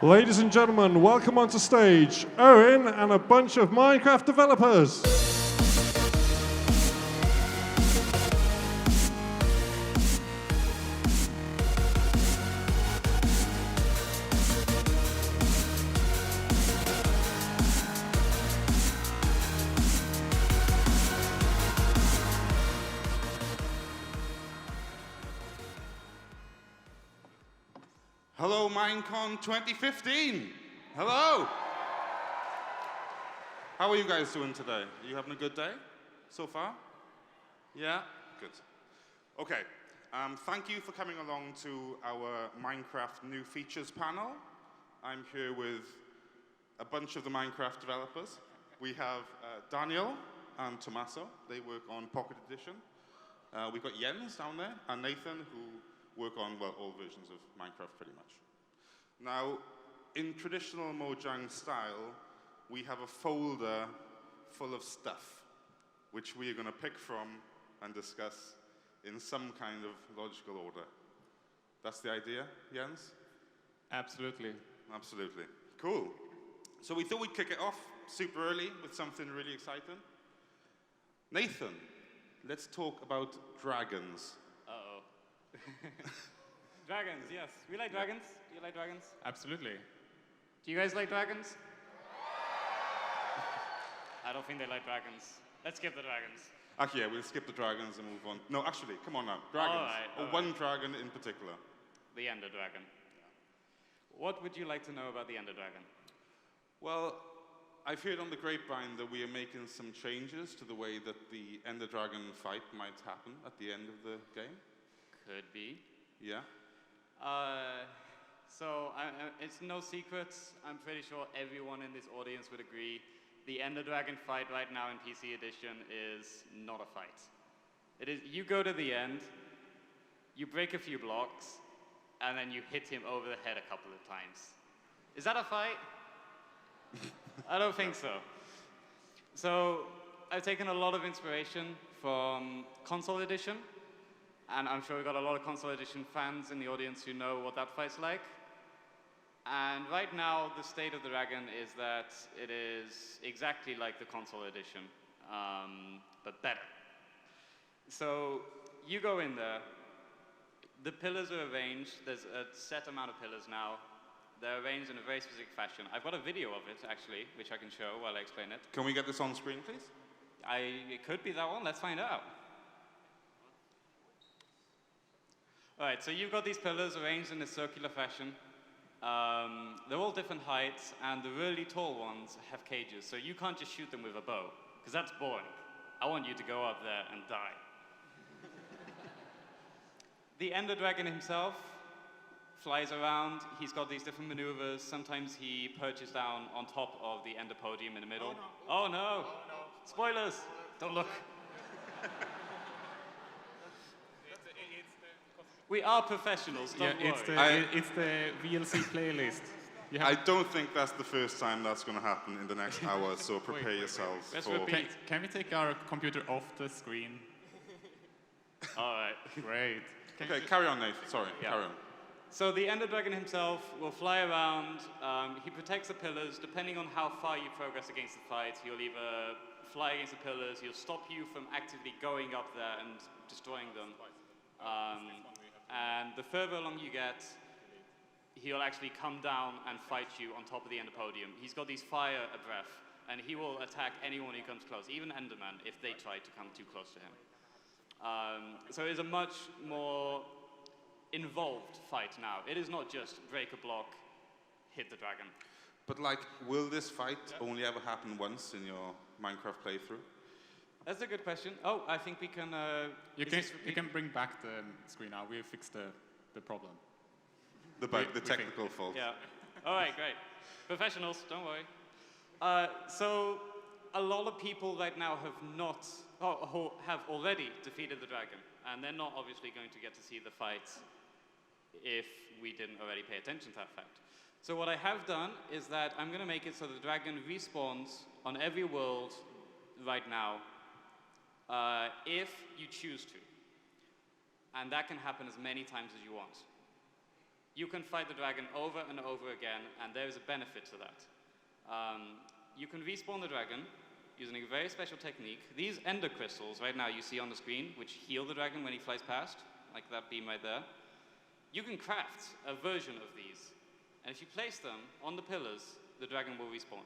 Ladies and gentlemen, welcome onto stage, Owen and a bunch of Minecraft developers. Hello, MINECON 2015. Hello. How are you guys doing today? Are you having a good day so far? Yeah? Good. Okay. Thank you for coming along to our Minecraft New Features panel. I'm here with a bunch of the Minecraft developers. We have Daniel and Tommaso. They work on Pocket Edition. We've got Jens down there, and Nathan, who work on, well, all versions of Minecraft pretty much. Now, in traditional Mojang style, we have a folder full of stuff, which we are going to pick from and discuss in some kind of logical order. That's the idea, Jens? Absolutely. Absolutely. Cool. So we thought we'd kick it off super early with something really exciting. Nathan, let's talk about dragons. Uh-oh. Dragons, yes. We like dragons. Do you like dragons? Absolutely. Do you guys like dragons? I don't think they like dragons. Let's skip the dragons. Actually, yeah, we'll skip the dragons and move on. No, actually, come on now. Dragons. All right. One dragon in particular. The Ender Dragon. What would you like to know about the Ender Dragon? Well, I've heard on the grapevine that we are making some changes to the way that the Ender Dragon fight might happen at the end of the game. Could be. Yeah? It's no secret. I'm pretty sure everyone in this audience would agree. The Ender Dragon fight right now in PC Edition is not a fight. It is, you go to the end, you break a few blocks, and then you hit him over the head a couple of times. Is that a fight? I don't think so. So I've taken a lot of inspiration from Console Edition, and I'm sure we've got a lot of Console Edition fans in the audience who know what that fight's like. And right now, the state of the dragon is that it is exactly like the Console Edition, but better. So you go in there, the pillars are arranged, there's a set amount of pillars now. They're arranged in a very specific fashion. I've got a video of it, actually, which I can show while I explain it. Can we get this on screen, please? It could be that one, let's find out. All right, so you've got these pillars arranged in a circular fashion. They're all different heights, and the really tall ones have cages, so you can't just shoot them with a bow, because that's boring. I want you to go up there and die. The Ender Dragon himself flies around. He's got these different maneuvers. Sometimes he perches down on top of the Ender podium in the middle. Oh no! Spoilers! Don't look. We are professionals, don't worry. It's the VLC playlist. I don't think that's the first time that's going to happen in the next hour, so prepare yourselves for... Can we take our computer off the screen? All right. Great. Okay, carry on, Nate. Sorry, carry on. So the Ender Dragon himself will fly around. He protects the pillars. Depending on how far you progress against the fight, he'll either fly against the pillars, he'll stop you from actively going up there and destroying them. And the further along you get, he'll actually come down and fight you on top of the Ender podium. He's got these fire breath, and he will attack anyone who comes close, even Endermen, if they try to come too close to him. So it's a much more involved fight now. It is not just break a block, hit the dragon. But like, will this fight only ever happen once in your Minecraft playthrough? That's a good question. Oh, I think we can... You can bring back the screen now. We fixed the problem. The bug, the technical fault. Yeah. All right, great. Professionals, don't worry. So a lot of people right now have already defeated the dragon, and they're not obviously going to get to see the fight if we didn't already pay attention to that fact. So what I have done is that I'm going to make it so the dragon respawns on every world right now, if you choose to. And that can happen as many times as you want. you can fight the dragon over and over again, and there is a benefit to that. You can respawn the dragon using a very special technique. These ender crystals right now you see on the screen, which heal the dragon when he flies past, like that beam right there. You can craft a version of these, and if you place them on the pillars, the dragon will respawn.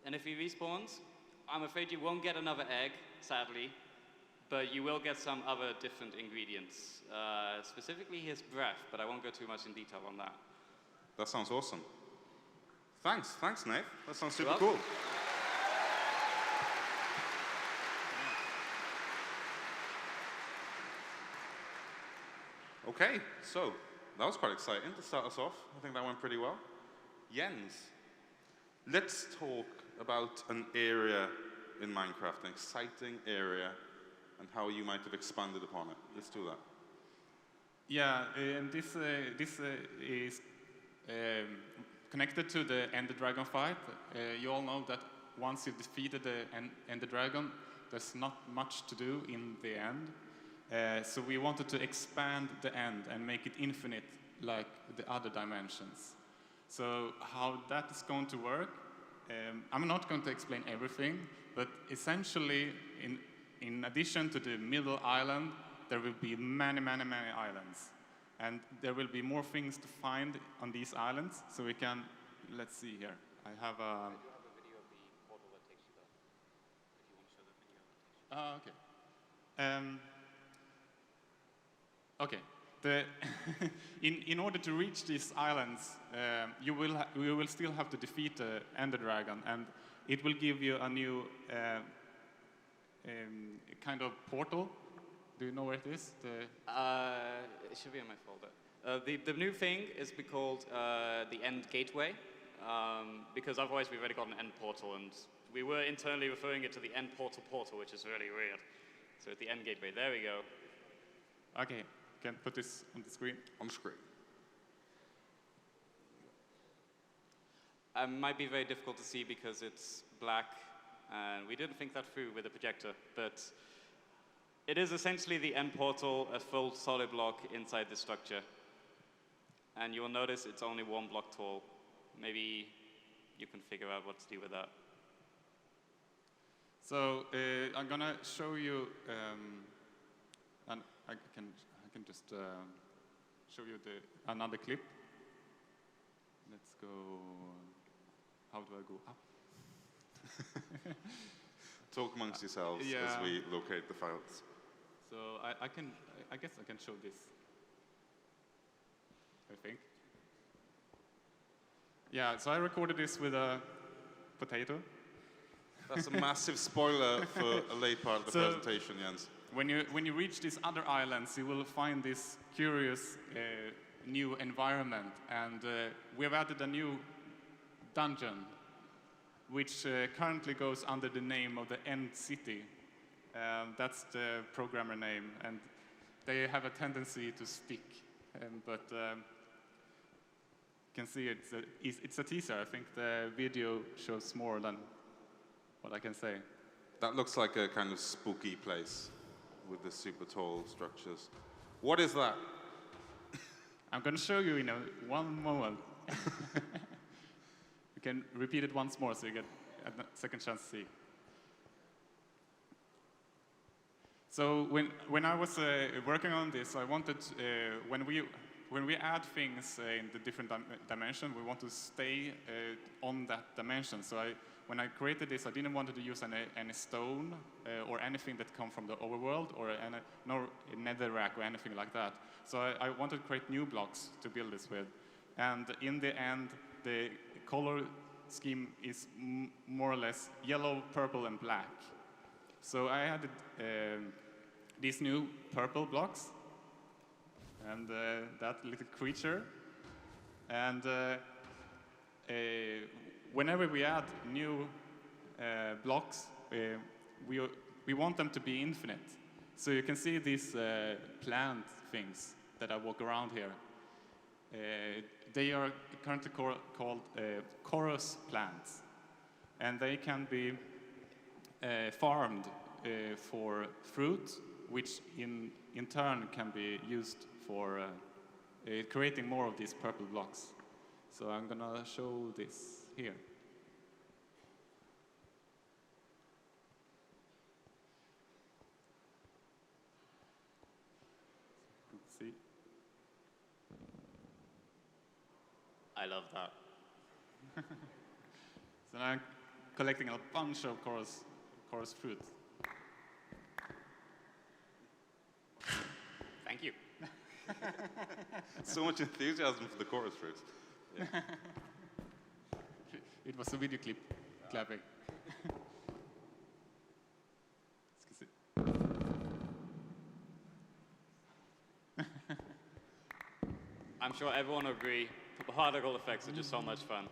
And if he respawns, I'm afraid you won't get another egg, sadly, but you will get some other different ingredients, specifically his breath, but I won't go too much in detail on that. That sounds awesome. Thanks, Nate. That sounds super You're cool. welcome. Okay, so that was quite exciting to start us off. I think that went pretty well. Jens, let's talk about an area in Minecraft, an exciting area, and how you might have expanded upon it. Let's do that. Yeah, and this is connected to the Ender Dragon fight. You all know that once you've defeated the Ender Dragon, there's not much to do in the end. So we wanted to expand the end and make it infinite like the other dimensions. So how that is going to work, I'm not going to explain everything, but essentially in addition to the middle island, there will be many islands. And there will be more things to find on these islands, so we can, let's see here. I have a... I do have a video of the portal that takes you there, if you want to show the video that takes you there. Okay. In order to reach these islands, you will still have to defeat the Ender Dragon, and it will give you a new kind of portal. Do you know where it is? It should be in my folder. The new thing is called the End Gateway, because otherwise we've already got an End Portal, and we were internally referring it to the End Portal, which is really weird. So it's the End Gateway. There we go. Okay. Can put this on the screen? On the screen. It might be very difficult to see because it's black, and we didn't think that through with the projector, but it is essentially the end portal, a full solid block inside the structure. And you will notice it's only 1 block tall. Maybe you can figure out what to do with that. So I'm gonna show you, and I can just show you another clip. Let's go. How do I go up? Talk amongst yourselves Yeah. as we locate the files. So I guess I can show this. I think. Yeah. So I recorded this with a potato. That's a massive spoiler for a late part of the So- presentation, Jens. When you reach these other islands, you will find this curious new environment, and we have added a new dungeon, which currently goes under the name of the End City. That's the programmer name, and they have a tendency to stick. But you can see it's a teaser. I think the video shows more than what I can say. That looks like a kind of spooky place with the super tall structures. What is that? I'm going to show you in one moment. You can repeat it once more so you get a second chance to see. So when I was working on this, I wanted, when we add things in the different dimension, we want to stay on that dimension. So when I created this, I didn't want to use any stone or anything that come from the overworld or no netherrack or anything like that. So I wanted to create new blocks to build this with. And in the end, the color scheme is more or less yellow, purple, and black. So I added these new purple blocks and that little creature. And whenever we add new blocks, we want them to be infinite. So you can see these plant things that I walk around here. They are currently called chorus plants, and they can be farmed for fruit, which in turn can be used for creating more of these purple blocks. So I'm gonna show this here. Let's see. I love that. So now I'm collecting a bunch of chorus fruit. Thank you. So much enthusiasm for the chorus fruit. Yeah. It was a video clip clapping. Ska se. I'm sure everyone will agree, particle effects are just so much fun.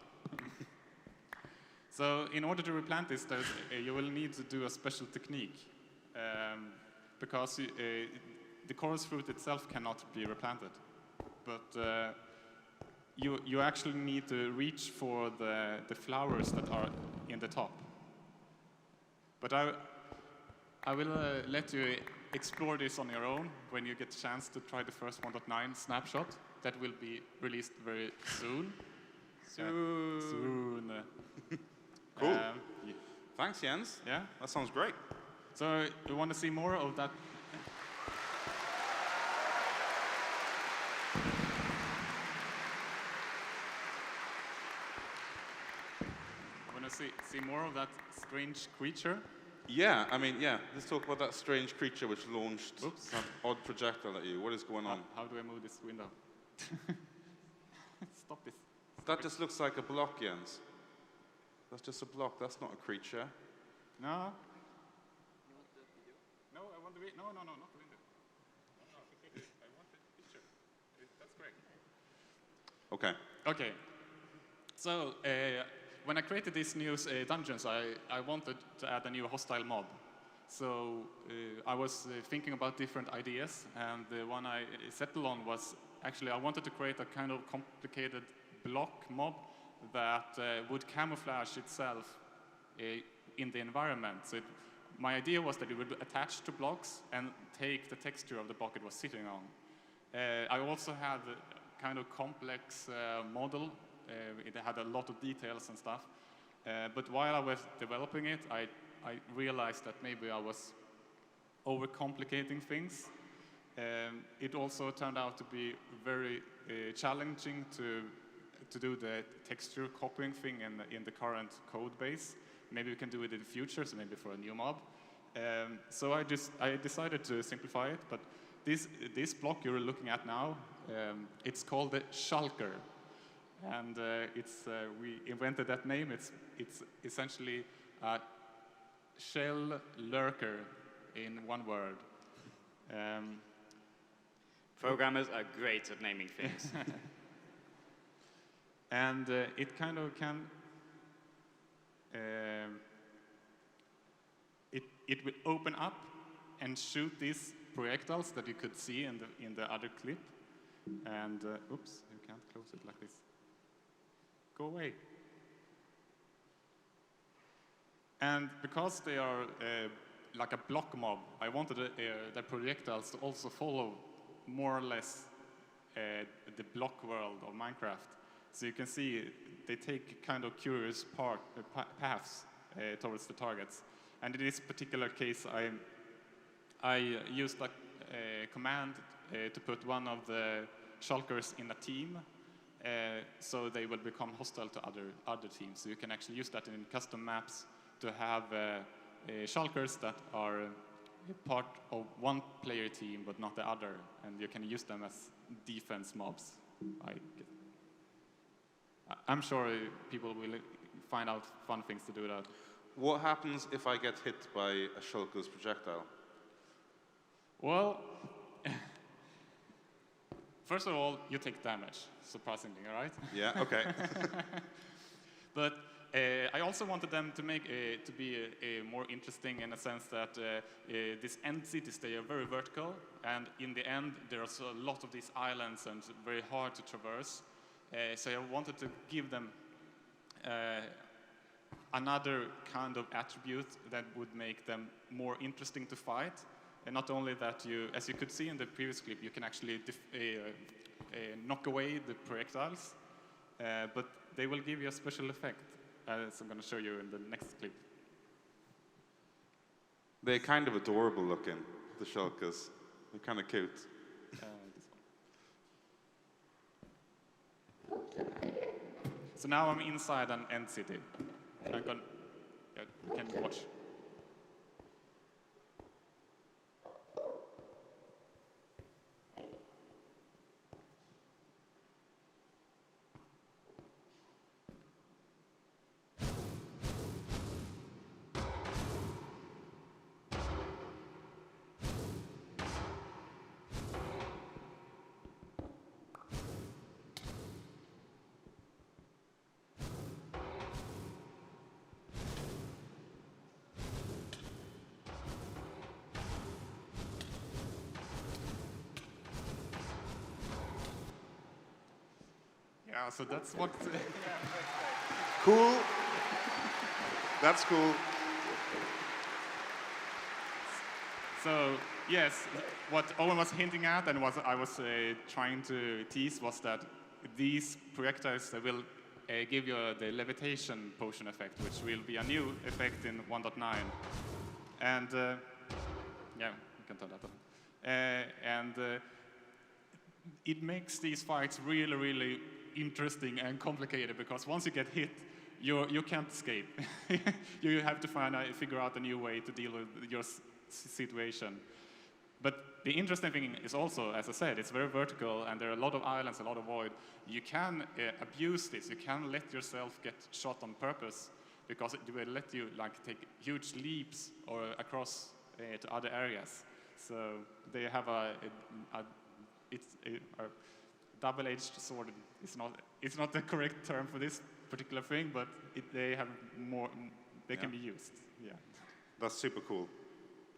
So in order to replant this, you will need to do a special technique because the chorus fruit itself cannot be replanted. But you actually need to reach for the flowers that are in the top. But I will let you explore this on your own when you get a chance to try the first 1.9 snapshot that will be released very soon. Soon. Cool. Yeah. Thanks, Jens. Yeah. That sounds great. So you want to see more of that? Want to see more of that strange creature? Yeah, I mean, yeah. Let's talk about that strange creature which launched Oops. that odd projectile at you. What is going on? How do I move this window? Stop this. That just looks like a block, Jens. That's just a block. That's not a creature. No. You want the video? No, I want the video. No, not the window. No, I want the picture. That's great. Okay. Okay. So when I created these new dungeons, I wanted to add a new hostile mob. So I was thinking about different ideas, and the one I settled on was actually I wanted to create a kind of complicated block mob that would camouflage itself in the environment. So my idea was that it would attach to blocks and take the texture of the block it was sitting on. I also had a kind of complex model. It had a lot of details and stuff. But while I was developing it, I realized that maybe I was overcomplicating things. It also turned out to be very challenging to do the texture copying thing in the current code base. Maybe we can do it in the future, so maybe for a new mob. So I decided to simplify it, but this block you're looking at now, it's called the shulker. And we invented that name. It's essentially a shell lurker in one word. Programmers are great at naming things. And it kind of can, it will open up and shoot these projectiles that you could see in the other clip. And oops, you can't close it like this. Go away. And because they are like a block mob, I wanted the projectiles to also follow more or less the block world of Minecraft. So you can see they take kind of curious paths towards the targets. And in this particular case, I used a command to put one of the shulkers in a team, so they will become hostile to other teams. So you can actually use that in custom maps to have shulkers that are part of one player team but not the other, and you can use them as defense mobs. I'm sure people will find out fun things to do that. What happens if I get hit by a shulker's projectile? Well, first of all, you take damage, surprisingly, all right? Yeah, okay. But I also wanted them to make to be more interesting in a sense that these end cities, they are very vertical, and in the end, there's a lot of these islands and very hard to traverse. So I wanted to give them another kind of attribute that would make them more interesting to fight. And not only that, as you could see in the previous clip, you can actually knock away the projectiles, but they will give you a special effect, as I'm going to show you in the next clip. They're kind of adorable looking, the shulkers. They're kind of cute. This one. So now I'm inside an end city. You can watch. Yeah, so that's what... Cool. That's cool. So, yes, what Owen was hinting at and what I was trying to tease was that these projectiles will give you the levitation potion effect, which will be a new effect in 1.9. And, yeah, you can turn that on. It makes these fights really, really interesting and complicated, because once you get hit, you can't escape. You have to figure out a new way to deal with your situation. But the interesting thing is also, as I said, it's very vertical, and there are a lot of islands, a lot of void. You can abuse this. You can let yourself get shot on purpose, because it will let you take huge leaps or across to other areas. So they have a double-edged sword. It's not the correct term for this particular thing, but they have more. They can be used. Yeah. That's super cool.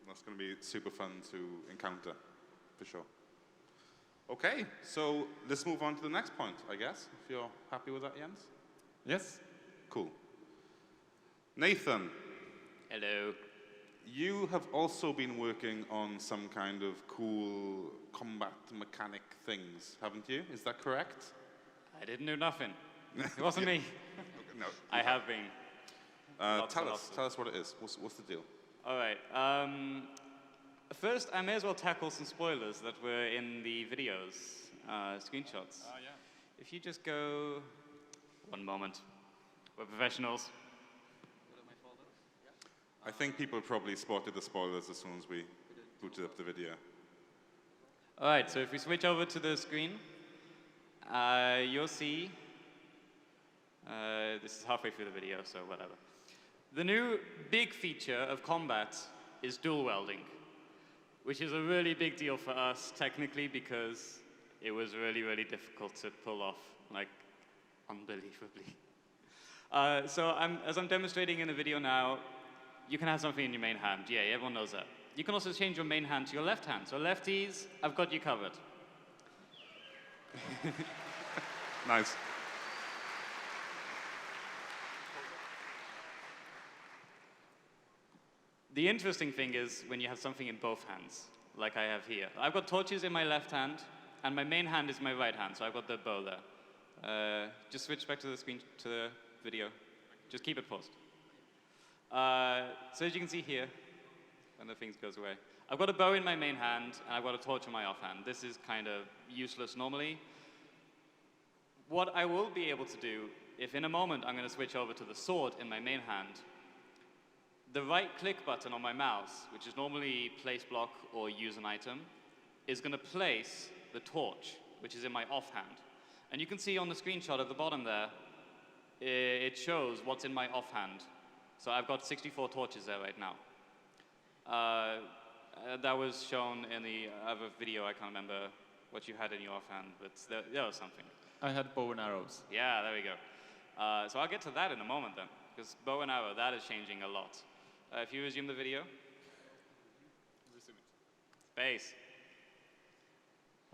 That's going to be super fun to encounter, for sure. Okay, so let's move on to the next point, I guess, if you're happy with that, Jens. Yes. Cool. Nathan. Hello. You have also been working on some kind of cool combat mechanic things, haven't you? Is that correct? I didn't do nothing. It wasn't me. Okay, no. I have been. Tell us what it is. What's the deal? All right. First, I may as well tackle some spoilers that were in the videos, screenshots. Yeah. If you just go... One moment. We're professionals. I think people probably spotted the spoilers as soon as we booted up the video. All right, so if we switch over to the screen, you'll see... this is halfway through the video, so whatever. The new big feature of combat is dual welding, which is a really big deal for us technically, because it was really, really difficult to pull off, unbelievably. So as I'm demonstrating in the video now, you can have something in your main hand. Yeah, everyone knows that. You can also change your main hand to your left hand. So lefties, I've got you covered. Nice. The interesting thing is when you have something in both hands, like I have here. I've got torches in my left hand, and my main hand is my right hand, so I've got the bow there. Just switch back to the screen, to the video. Just keep it paused. So as you can see here, when the thing goes away, I've got a bow in my main hand, and I've got a torch in my offhand. This is kind of useless normally. What I will be able to do, if in a moment I'm going to switch over to the sword in my main hand, the right-click button on my mouse, which is normally place block or use an item, is going to place the torch, which is in my offhand. And you can see on the screenshot at the bottom there, it shows what's in my offhand. So I've got 64 torches there right now. That was shown in the other video. I can't remember what you had in your offhand, but there was something. I had bow and arrows. Yeah, there we go. So I'll get to that in a moment then, because bow and arrow, that is changing a lot. If you resume the video. Resume it. Space.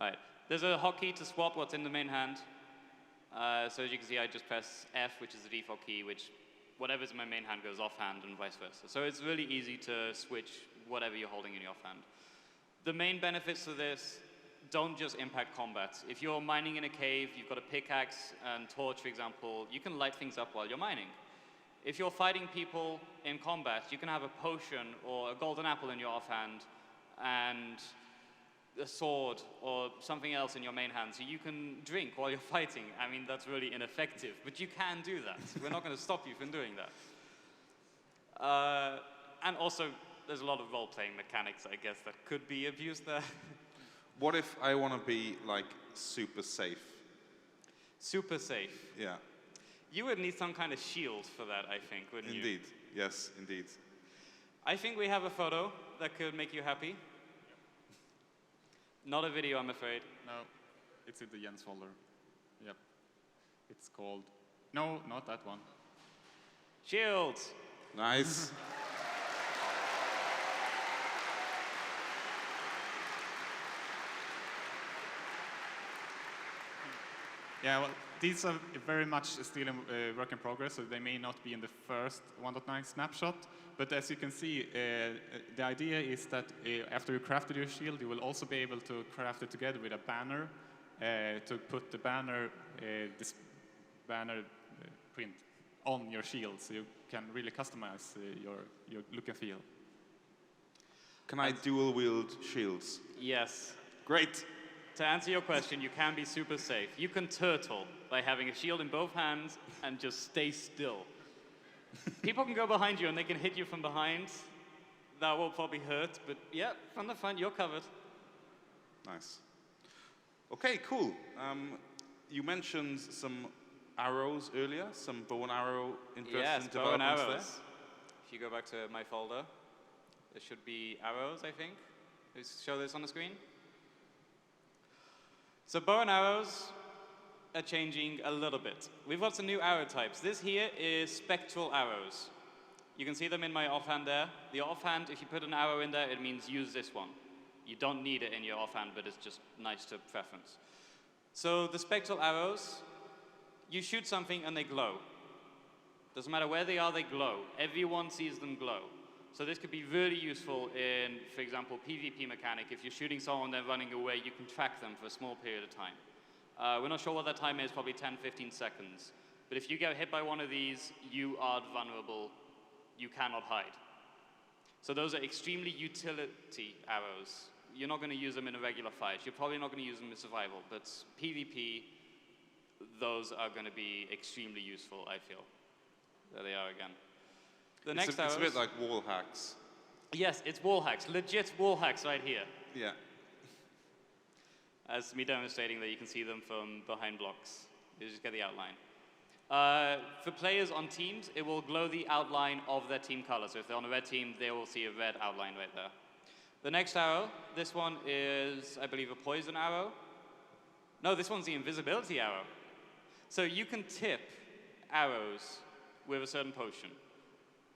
All right. There's a hotkey to swap what's in the main hand. So as you can see, I just press F, which is the default key, which whatever's in my main hand goes offhand and vice versa. So it's really easy to switch whatever you're holding in your offhand. The main benefits of this, don't just impact combat. If you're mining in a cave, you've got a pickaxe and torch, for example, you can light things up while you're mining. If you're fighting people in combat, you can have a potion or a golden apple in your offhand and a sword or something else in your main hand, so you can drink while you're fighting. I mean, that's really ineffective, but you can do that. We're not going to stop you from doing that. And also, there's a lot of role-playing mechanics, I guess, that could be abused there. What if I want to be like super safe? Super safe. Yeah. You would need some kind of shield for that, I think, wouldn't you? Indeed. Yes, indeed. I think we have a photo that could make you happy. Not a video, I'm afraid. No, it's in the Jens folder. Yep. It's called... No, not that one. Shields! Nice. Yeah, well, these are very much still in work in progress, so they may not be in the first 1.9 snapshot. But as you can see, the idea is that after you crafted your shield, you will also be able to craft it together with a banner to put the banner, this banner print on your shield, so you can really customize your look and feel. Can I dual wield shields? Yes. Great. To answer your question, you can be super safe. You can turtle by having a shield in both hands and just stay still. People can go behind you and they can hit you from behind. That will probably hurt, but yeah, from the front, you're covered. Nice. Okay, cool. You mentioned some arrows earlier, some bow and arrow interesting bow and developments arrows. there. If you go back to my folder, there should be arrows, I think. Let's show this on the screen. So bow and arrows are changing a little bit. We've got some new arrow types. This here is spectral arrows. You can see them in my offhand there. The offhand, if you put an arrow in there, it means use this one. You don't need it in your offhand, but it's just nice to preference. So the spectral arrows, you shoot something and they glow. Doesn't matter where they are, they glow. Everyone sees them glow. So this could be really useful in, for example, PvP mechanic. If you're shooting someone, they're running away, you can track them for a small period of time. We're not sure what that time is, probably 10, 15 seconds. But if you get hit by one of these, you are vulnerable. You cannot hide. So those are extremely utility arrows. You're not going to use them in a regular fight. You're probably not going to use them in survival. But PvP, those are going to be extremely useful, I feel. There they are again. The next arrows, it's a bit like wall hacks. Yes, it's wall hacks. Legit wall hacks right here. Yeah. As me demonstrating that you can see them from behind blocks. You just get the outline. For players on teams, it will glow the outline of their team color. So if they're on a red team, they will see a red outline right there. The next arrow, this one is, I believe, a poison arrow. No, this one's the invisibility arrow. So you can tip arrows with a certain potion.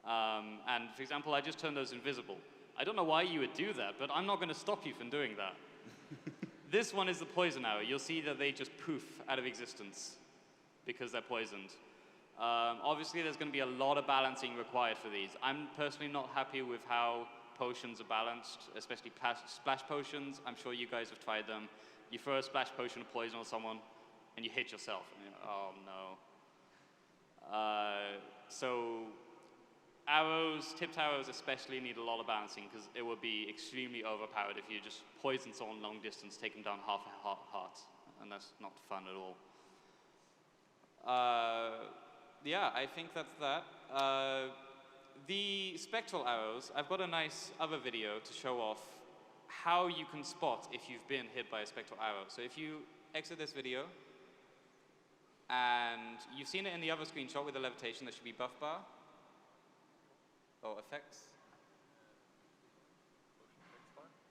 And for example, I just turned those invisible. I don't know why you would do that, but I'm not going to stop you from doing that. This one is the poison arrow. You'll see that they just poof out of existence because they're poisoned. Obviously, there's going to be a lot of balancing required for these. I'm personally not happy with how potions are balanced, especially splash potions. I'm sure you guys have tried them. You throw a splash potion of poison on someone, and you hit yourself. And you're, oh, no. So arrows, tipped arrows especially, need a lot of balancing because it would be extremely overpowered if you just poison someone long distance, take them down half a heart, and that's not fun at all. Yeah, I think that's that. The spectral arrows, I've got a nice other video to show off how you can spot if you've been hit by a spectral arrow. So if you exit this video, and you've seen it in the other screenshot with the levitation, there should be buff bar. Or effects.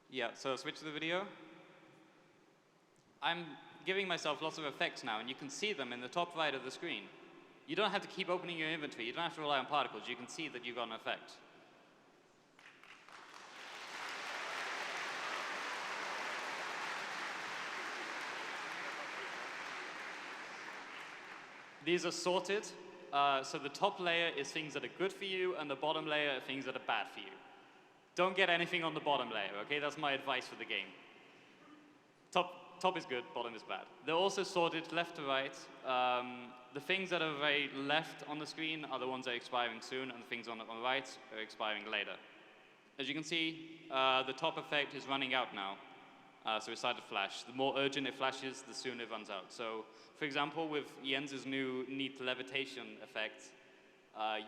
Yeah, so switch to the video. I'm giving myself lots of effects now, and you can see them in the top right of the screen. You don't have to keep opening your inventory. You don't have to rely on particles. You can see that you've got an effect. These are sorted. So the top layer is things that are good for you, and the bottom layer are things that are bad for you. Don't get anything on the bottom layer, okay? That's my advice for the game. Top is good, bottom is bad. They're also sorted left to right. The things that are very left on the screen are the ones that are expiring soon, and the things on the right are expiring later. As you can see, the top effect is running out now. So it started to flash. The more urgent it flashes, the sooner it runs out. So, for example, with Jens's new neat levitation effect,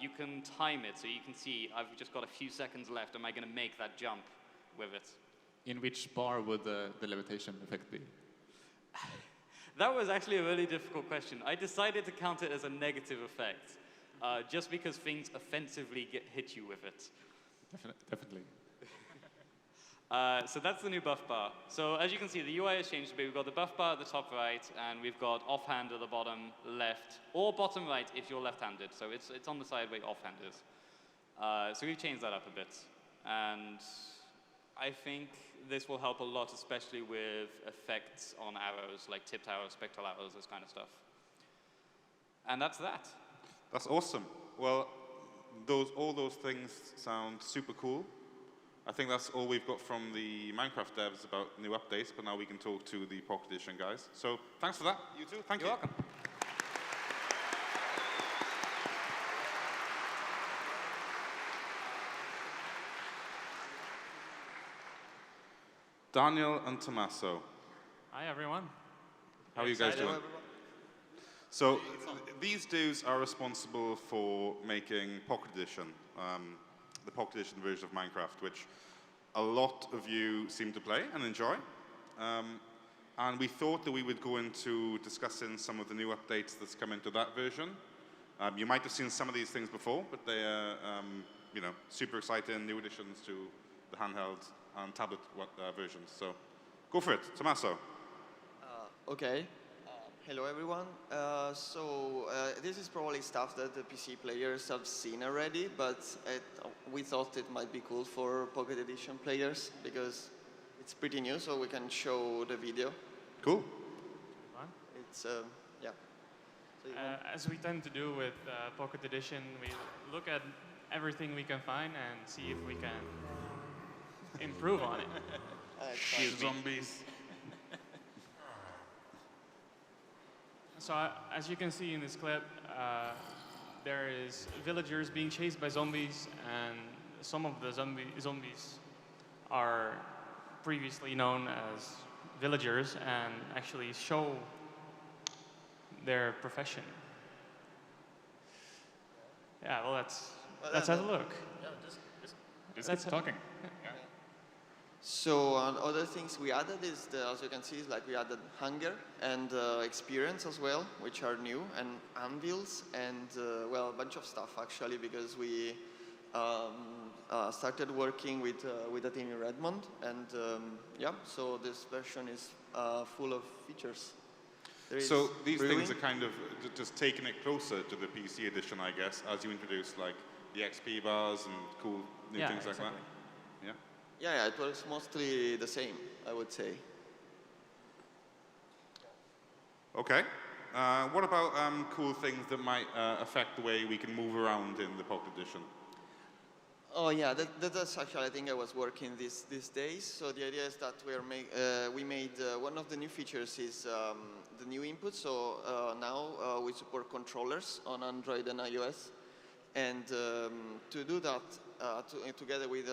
you can time it. So you can see, I've just got a few seconds left. Am I going to make that jump with it? In which bar would the levitation effect be? That was actually a really difficult question. I decided to count it as a negative effect, just because things offensively hit you with it. Definitely. So that's the new buff bar. So as you can see, the UI has changed a bit. We've got the buff bar at the top right, and we've got offhand at the bottom left, or bottom right if you're left-handed. So it's on the side where offhand is. So we've changed that up a bit. And I think this will help a lot, especially with effects on arrows, like tipped arrows, spectral arrows, this kind of stuff. And that's that. That's awesome. Well, all those things sound super cool. I think that's all we've got from the Minecraft devs about new updates, but now we can talk to the Pocket Edition guys. So thanks for that, you too. Thank you. You're welcome. Daniel and Tommaso, Hi, everyone. how are you guys Excited? doing? So these dudes are responsible for making Pocket Edition, the Pocket Edition version of Minecraft, which a lot of you seem to play and enjoy. And we thought that we would go into discussing some of the new updates that's come into that version. You might have seen some of these things before, but they are super exciting new additions to the handheld and tablet versions. So go for it, Tommaso. Okay. Hello, everyone. This is probably stuff that the PC players have seen already, but we thought it might be cool for Pocket Edition players because it's pretty new, so we can show the video. Cool. It's, yeah. So As we tend to do with Pocket Edition, we look at everything we can find and see if we can improve on it. Kill zombies. So as you can see in this clip, there is villagers being chased by zombies, and some of the zombies are previously known as villagers and actually show their profession. Yeah, well, let's have a look. Just That's keep talking. So other things we added is, as you can see, is like we added hunger and experience as well, which are new, and anvils, and well, a bunch of stuff actually, because we started working with a team in Redmond, and yeah, so this version is full of features. So these things are kind of just taking it closer to the PC edition, I guess, as you introduce like the XP bars and cool new things like that. Yeah. Yeah, it was mostly the same, I would say. Okay. What about cool things that might affect the way we can move around in the Pocket Edition? Oh yeah, that's actually I think I was working these days. So the idea is that we made one of the new features is the new input. So now we support controllers on Android and iOS, and to do that together with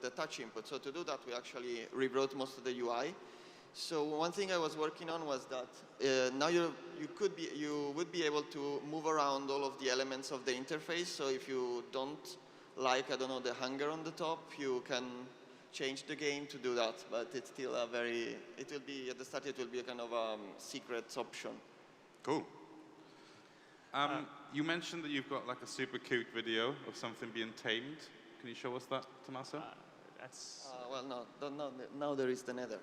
the touch input. So to do that, we actually rewrote most of the UI. So one thing I was working on was that now you would be able to move around all of the elements of the interface. So if you don't like, I don't know, the hunger on the top, you can change the game to do that. But it's still a it will be, at the start, it will be a kind of secret option. Cool. You mentioned that you've got like a super cute video of something being tamed. Can you show us that, Tommaso? Well, no, now there is the nether.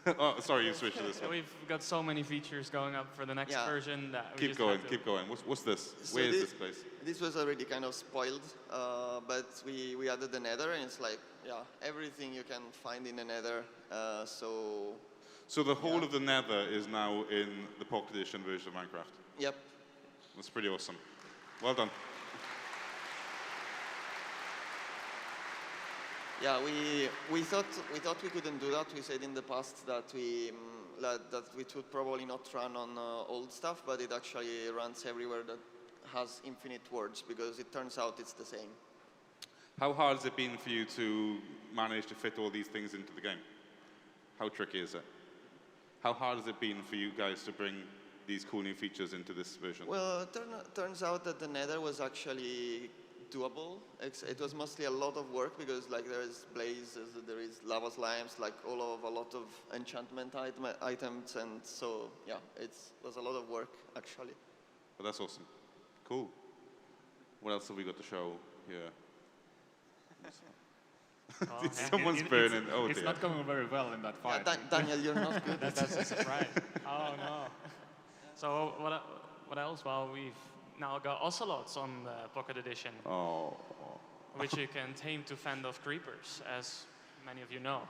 Oh, sorry, you switched to this one. We've got so many features going up for the next version that we Keep just going, have to keep going. What's this? So Where is this place? This was already kind of spoiled, but we added the nether, and it's like, yeah, everything you can find in the nether. So the whole of the nether is now in the Pocket Edition version of Minecraft? Yep. That's pretty awesome. Well done. Yeah, we thought we couldn't do that. We said in the past that that we would probably not run on old stuff, but it actually runs everywhere that has infinite words because it turns out it's the same. How hard has it been for you to manage to fit all these things into the game? How tricky is it? How hard has it been for you guys to bring these cool new features into this version? Well, turns out that the Nether was actually doable. It was mostly a lot of work because like there is blazes, there is lava slimes, like a lot of enchantment items, and so yeah, it was a lot of work actually. But that's awesome. Cool. What else have we got to show here? Oh, yeah. Someone's burning. Oh It's dear. not going very well in that Yeah, fight. Daniel, you're not good. That's a surprise. Oh no. So what else? Well, we've now got ocelots on the Pocket Edition, Oh. which you can tame to fend off creepers, as many of you know.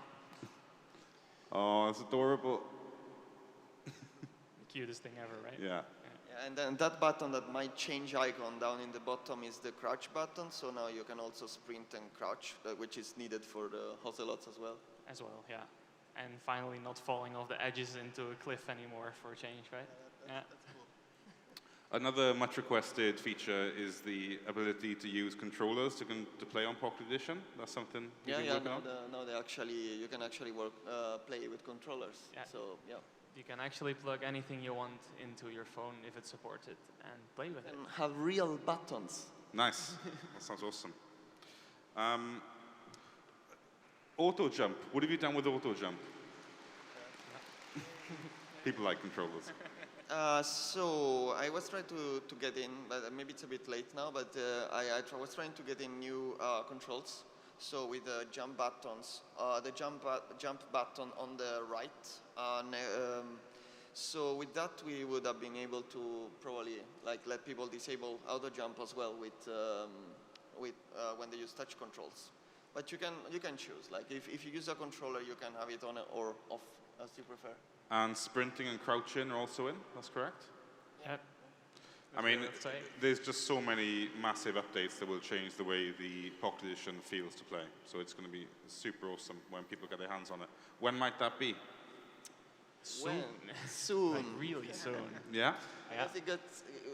Oh, that's adorable. The cutest thing ever, right? Yeah. Yeah, and then that button that might change icon down in the bottom is the crouch button. So now you can also sprint and crouch, which is needed for the ocelots as well. As well, yeah. And finally, not falling off the edges into a cliff anymore for a change, right? Yeah. Another much requested feature is the ability to use controllers to play on Pocket Edition. That's something you've been working on? Now you can actually play with controllers. Yeah. So yeah. You can actually plug anything you want into your phone if it's supported and play with it. And have real buttons. Nice. That sounds awesome. Auto jump. What have you done with auto jump? People like controllers. So I was trying to get in, but maybe it's a bit late now, but I was trying to get in new controls. So with the jump buttons, the jump button on the right. So with that, we would have been able to probably like let people disable auto jump as well with when they use touch controls. But you can choose. Like if you use a controller, you can have it on or off as you prefer. And sprinting and crouching are also in, that's correct? Yep. I mean, That's right. there's just so many massive updates that will change the way the Pocket Edition feels to play. So it's going to be super awesome when people get their hands on it. When might that be? Soon. Soon. Like really soon. Yeah? Yeah. I think that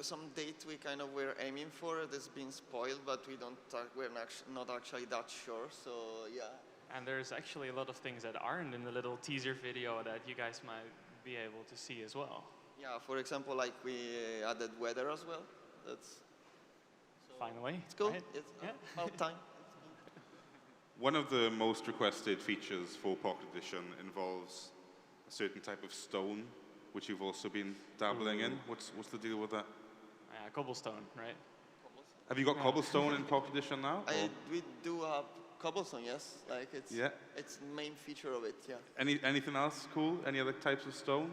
some date we kind of were aiming for. That's been spoiled, but we're not actually that sure. So yeah. And there's actually a lot of things that aren't in the little teaser video that you guys might be able to see as well. Yeah. For example, like we added weather as well. That's Finally. it's cool. right? It's Yeah. about time. One of the most requested features for Pocket Edition involves a certain type of stone, which you've also been dabbling in. What's the deal with that? Cobblestone, right? Have you got cobblestone in Pocket Edition now? or- We do have cobblestone, yes. Like it's Yeah. it's the main feature of it. Yeah. Anything else cool? Any other types of stone?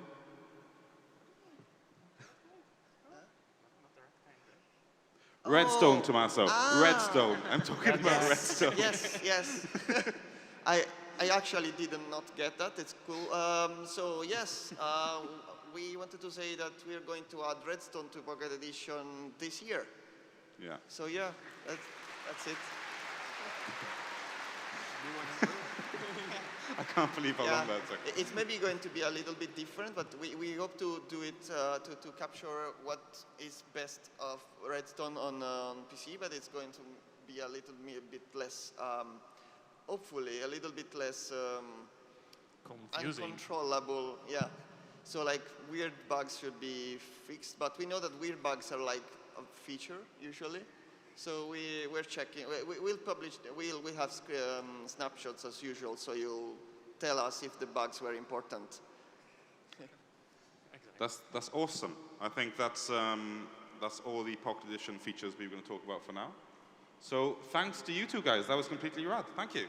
Redstone, Tommaso. Redstone. I'm talking about redstone. Yes. I actually did not get that. It's cool. So yes, we wanted to say that we're going to add redstone to Pocket Edition this year. Yeah. So yeah, that's it. I can't believe how long that took. It's maybe going to be a little bit different, but we hope to do it to capture what is best of redstone on PC, but it's going to be a little bit less, hopefully, a little bit less Confusing. uncontrollable. Yeah. So like weird bugs should be fixed, but we know that weird bugs are like a feature usually. So we're checking. We'll publish. We'll have snapshots as usual. So you'll tell us if the bugs were important. That's awesome. I think that's all the Pocket Edition features we were going to talk about for now. So thanks to you two guys. That was completely rad. Thank you.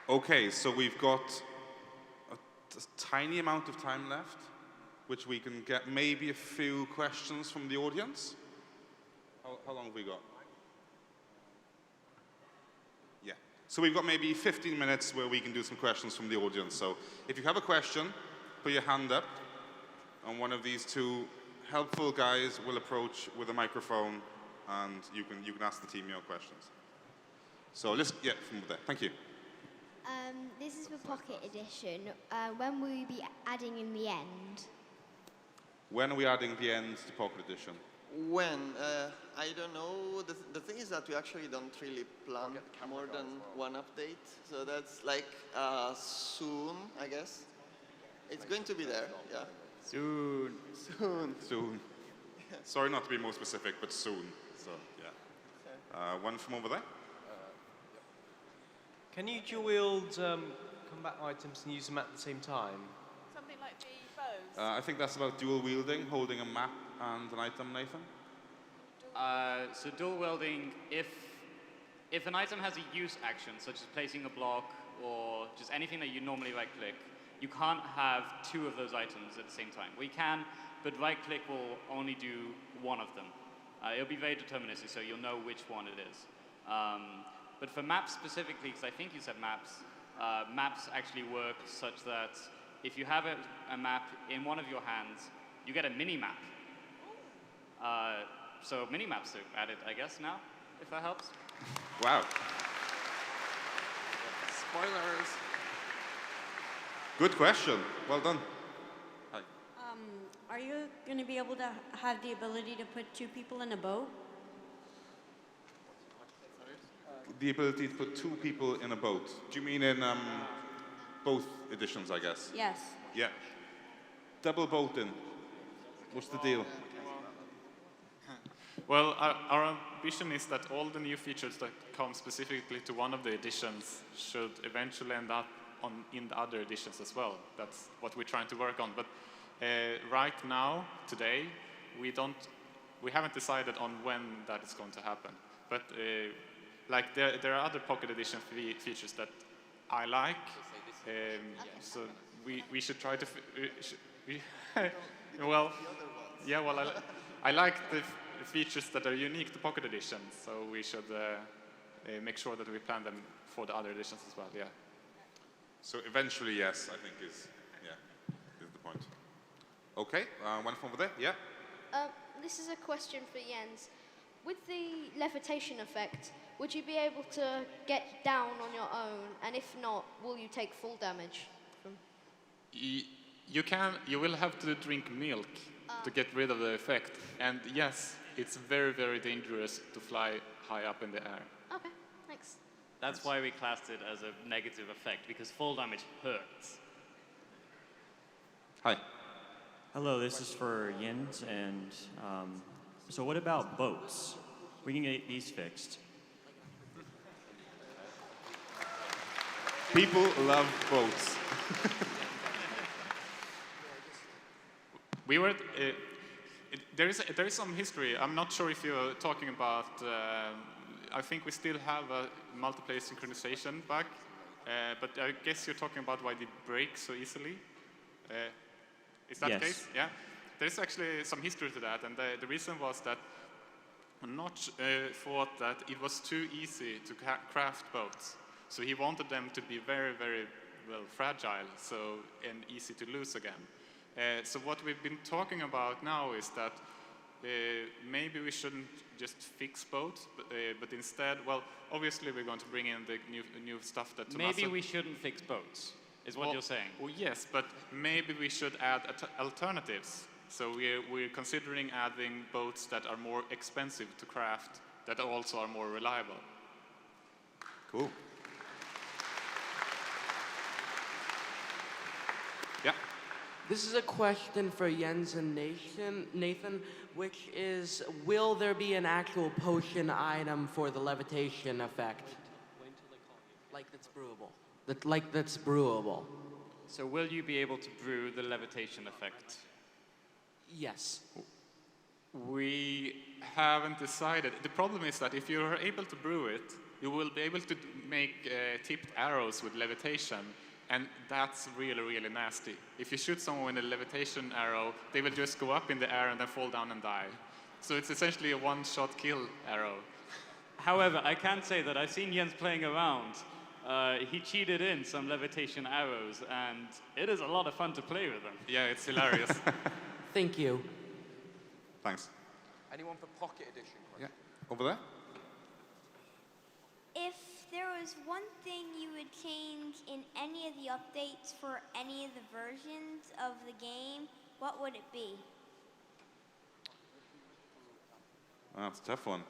Okay, so we've got a tiny amount of time left, which we can get maybe a few questions from the audience. How long have we got? Yeah. So we've got maybe 15 minutes where we can do some questions from the audience. So if you have a question, put your hand up, and one of these two helpful guys will approach with a microphone, and you can ask the team your questions. So let's from there. Thank you. This is for Pocket Edition. When will you be adding in the end? When are we adding the ends to Pocket Edition? When? I don't know. The thing is that we actually don't really plan more than one update. So that's like soon, I guess. It's going to be there, yeah. Soon. Soon. Soon. Sorry not to be more specific, but soon. So, yeah. One from over there. Can you dual wield combat items and use them at the same time? Something like the bows. I think that's about dual wielding, holding a map and an item, Nathan. So dual wielding, if an item has a use action, such as placing a block or just anything that you normally right-click, you can't have two of those items at the same time. We can, but right-click will only do one of them. It'll be very deterministic, so you'll know which one it is. But for maps specifically, because I think you said maps, maps actually work such that if you have a map in one of your hands, you get a mini-map. So mini-maps are added, I guess, now, if that helps. Wow. Spoilers. Good question. Well done. Hi. Are you going to be able to have the ability to put two people in a boat? The ability to put two people in a boat. Do you mean in both editions, I guess? Yes. Yeah. Double boating. What's the deal? Well, our ambition is that all the new features that come specifically to one of the editions should eventually end up in the other editions as well. That's what we're trying to work on. But right now, today, we haven't decided on when that is going to happen. But like there are other Pocket Edition features that I like. So we should try to. Well, yeah. Well, I like the features that are unique to Pocket Edition. So we should make sure that we plan them for the other editions as well. Yeah. So eventually, yes, I think is the point. Okay, one from over there. Yeah. This is a question for Jens. With the levitation effect, would you be able to get down on your own? And if not, will you take full damage? You will have to drink milk to get rid of the effect. And yes, it's very, very dangerous to fly high up in the air. Okay, thanks. That's why we classed it as a negative effect, because full damage hurts. Hi. Hello, this is for Jens, and so what about boats? We can get these fixed. People love boats. We were. There is some history. I'm not sure if you're talking about. I think we still have a multiplayer synchronization bug, but I guess you're talking about why it breaks so easily. Is that the case? Yeah. There's actually some history to that, and the reason was that Notch thought that it was too easy to craft boats, so he wanted them to be very, very well fragile, and easy to lose again. So what we've been talking about now is that maybe we shouldn't just fix boats, but instead, well, obviously we're going to bring in the new stuff that Tommaso... Maybe we shouldn't fix boats, is what you're saying. Well, yes, but maybe we should add alternatives. So we're considering adding boats that are more expensive to craft, that also are more reliable. Cool. Yeah. This is a question for Jens and Nathan, which is, will there be an actual potion item for the levitation effect? Like that's brewable. That's brewable. So will you be able to brew the levitation effect? Yes. We haven't decided. The problem is that if you're able to brew it, you will be able to make tipped arrows with levitation, and that's really, really nasty. If you shoot someone with a levitation arrow, they will just go up in the air and then fall down and die. So it's essentially a one-shot kill arrow. However, I can say that I've seen Jens playing around. He cheated in some levitation arrows, and it is a lot of fun to play with them. Yeah, it's hilarious. Thank you. Thanks. Anyone for Pocket Edition? Yeah, over there. If there was one thing you would change in any of the updates for any of the versions of the game, what would it be? That's a tough one.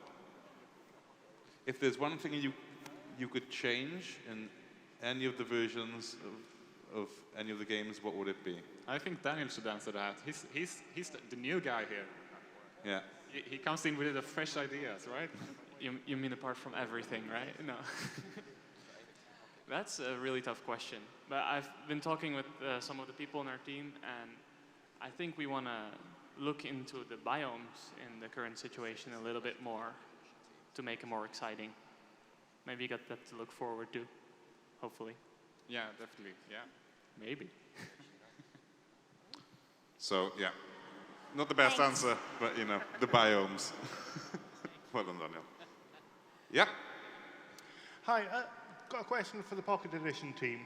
If there's one thing you could change in any of the versions of any of the games, what would it be? I think Daniel should answer that. He's the new guy here. Yeah. He comes in with the fresh ideas, right? You mean apart from everything, right? No. That's a really tough question. But I've been talking with some of the people in our team, and I think we want to look into the biomes in the current situation a little bit more to make it more exciting. Maybe you got that to look forward to, hopefully. Yeah, definitely, yeah. Maybe. So, yeah. Not the best answer, but, you know, the biomes. Well done, Daniel. Yeah? Hi, got a question for the Pocket Edition team.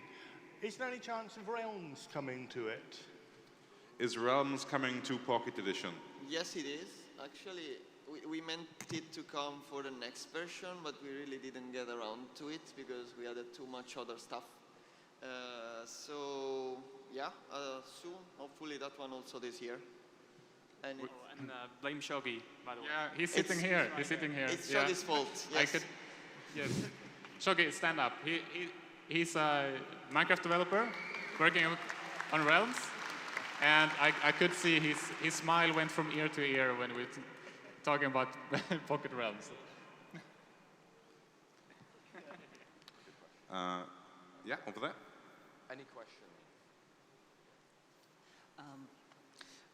Is there any chance of Realms coming to it? Is Realms coming to Pocket Edition? Yes, it is. Actually, we meant it to come for the next version, but we really didn't get around to it because we added too much other stuff. So, yeah, soon, hopefully that one also this year. And blame Shogi, by the way. Yeah, he's sitting here. He's sitting here. It's yeah. Shogi's fault, yes. Yes. Shogi, stand up. He's a Minecraft developer working on Realms. And I could see his smile went from ear to ear when we were talking about Pocket Realms. Yeah, over there. Any questions?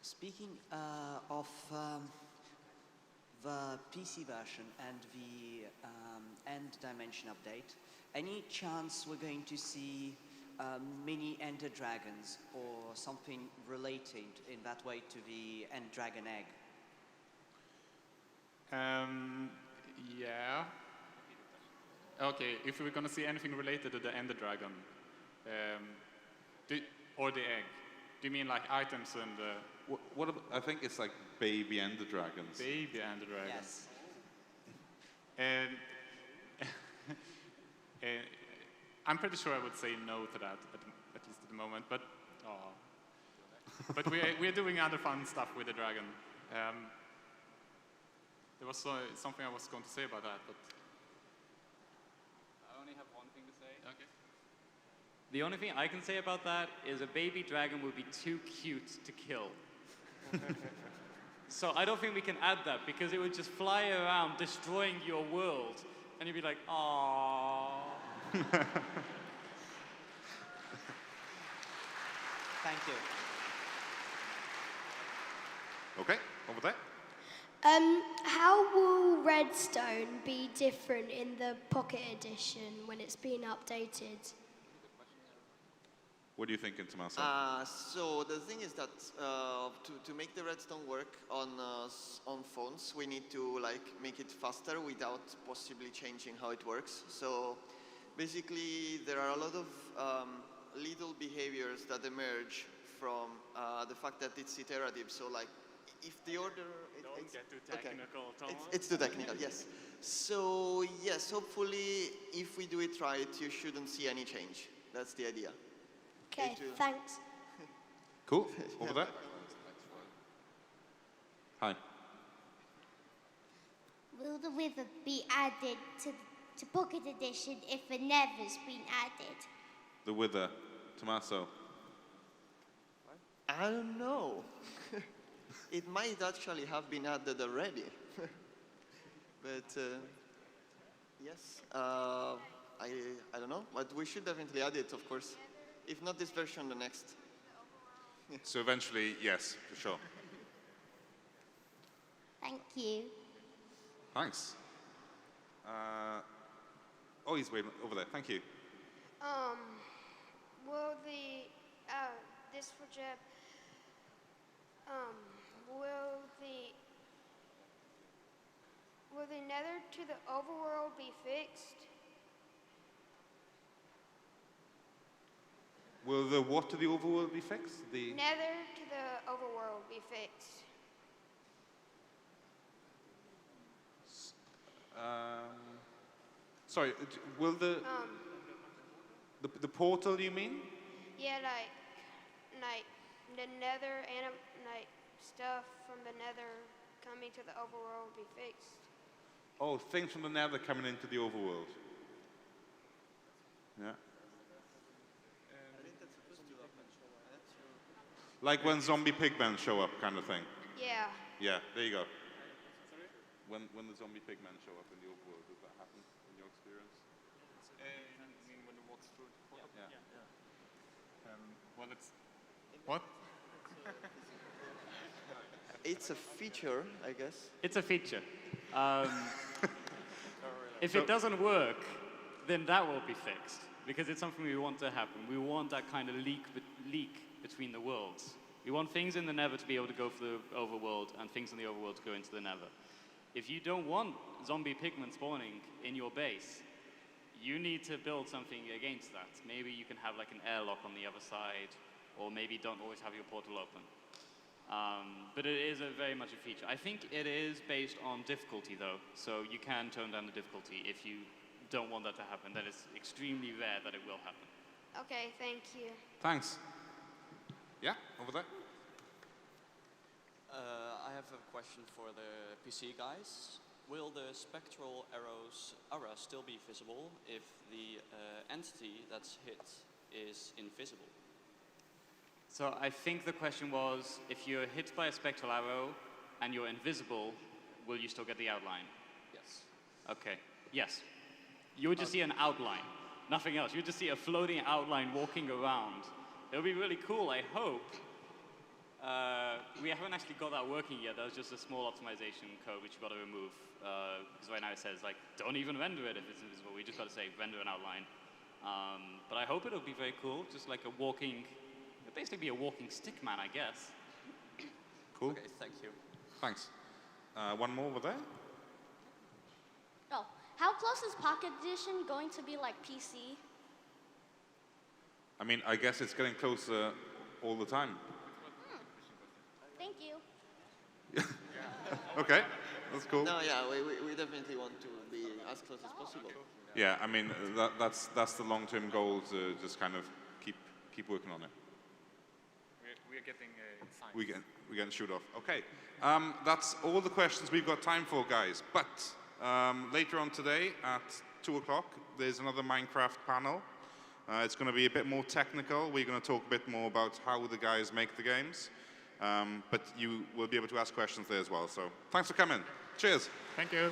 Speaking of the PC version and the end dimension update, any chance we're going to see mini Ender Dragons or something related in that way to the End Dragon egg? Yeah. Okay, if we're going to see anything related to the Ender Dragon, or the egg, do you mean like items and... What about, I think it's like baby Ender Dragons. Baby Ender Dragons. Yes. I'm pretty sure I would say no to that, at least at the moment. But we're doing other fun stuff with the dragon. There was something I was going to say about that, but I only have one thing to say. Okay. The only thing I can say about that is a baby dragon would be too cute to kill. So I don't think we can add that because it would just fly around destroying your world, and you'd be like, aww. Thank you. Okay, over there. How will Redstone be different in the Pocket Edition when it's been updated? What do you think, Tommaso? So the thing is that to make the redstone work on phones, we need to make it faster without possibly changing how it works. So basically, there are a lot of little behaviors that emerge from the fact that it's iterative. So if the order... Don't get too technical, okay. Thomas. It's too technical, yes. So yes, hopefully, if we do it right, you shouldn't see any change. That's the idea. Okay, thanks. Cool. Over there. Hi. Will the Wither be added to Pocket Edition if a Nether's been added? The Wither. Tommaso. I don't know. It might actually have been added already. But yes, I don't know. But we should definitely add it, of course. If not this version, the next. So eventually, yes, for sure. Thank you. Thanks. Oh, he's way over there. Thank you. Will the this project will the nether to the overworld be fixed? Will the what to the overworld be fixed? The Nether to the overworld be fixed. Sorry, will the portal, you mean? Yeah, like the nether like stuff from the nether coming to the overworld be fixed. Oh, things from the nether coming into the overworld. Yeah. Like when zombie pigmen show up, kind of thing. Yeah. Yeah, there you go. When the zombie pigmen show up in the overworld, does that happen in your experience? I mean, when you walk through the portal? Yeah. Well, it's... What? It's a feature, I guess. It's a feature. If it doesn't work, then that will be fixed, because it's something we want to happen. We want that kind of leak between the worlds. We want things in the nether to be able to go for the overworld, and things in the overworld to go into the nether. If you don't want zombie pigmen spawning in your base, you need to build something against that. Maybe you can have like an airlock on the other side, or maybe don't always have your portal open. But it is very much a feature. I think it is based on difficulty though, so you can tone down the difficulty if you don't want that to happen. Then it's extremely rare that it will happen. Okay, thank you. Thanks. Yeah, over there. I have a question for the PC guys. Will the spectral aura still be visible if the entity that's hit is invisible? So I think the question was, if you're hit by a spectral arrow and you're invisible, will you still get the outline? Yes. Okay, yes. You would just see an outline, nothing else. You would just see a floating outline walking around. It would be really cool, I hope. We haven't actually got that working yet. That was just a small optimization code which you've got to remove. Because right now it says, like, don't even render it if it's invisible. We just got to say, render an outline. But I hope it'll be very cool, just like a walking, it'll basically be a walking stick man, I guess. Cool. Okay, thank you. Thanks. One more over there. Oh, how close is Pocket Edition going to be like PC? I mean, I guess it's getting closer all the time. Thank you. Okay, that's cool. No, yeah, we definitely want to be as close as possible. Yeah, I mean, that's the long-term goal, to just kind of keep working on it. We're getting signs. We're getting shoot off. Okay, that's all the questions we've got time for, guys. But later on today at 2 o'clock, there's another Minecraft panel. It's going to be a bit more technical. We're going to talk a bit more about how the guys make the games. But you will be able to ask questions there as well. So thanks for coming. Cheers. Thank you.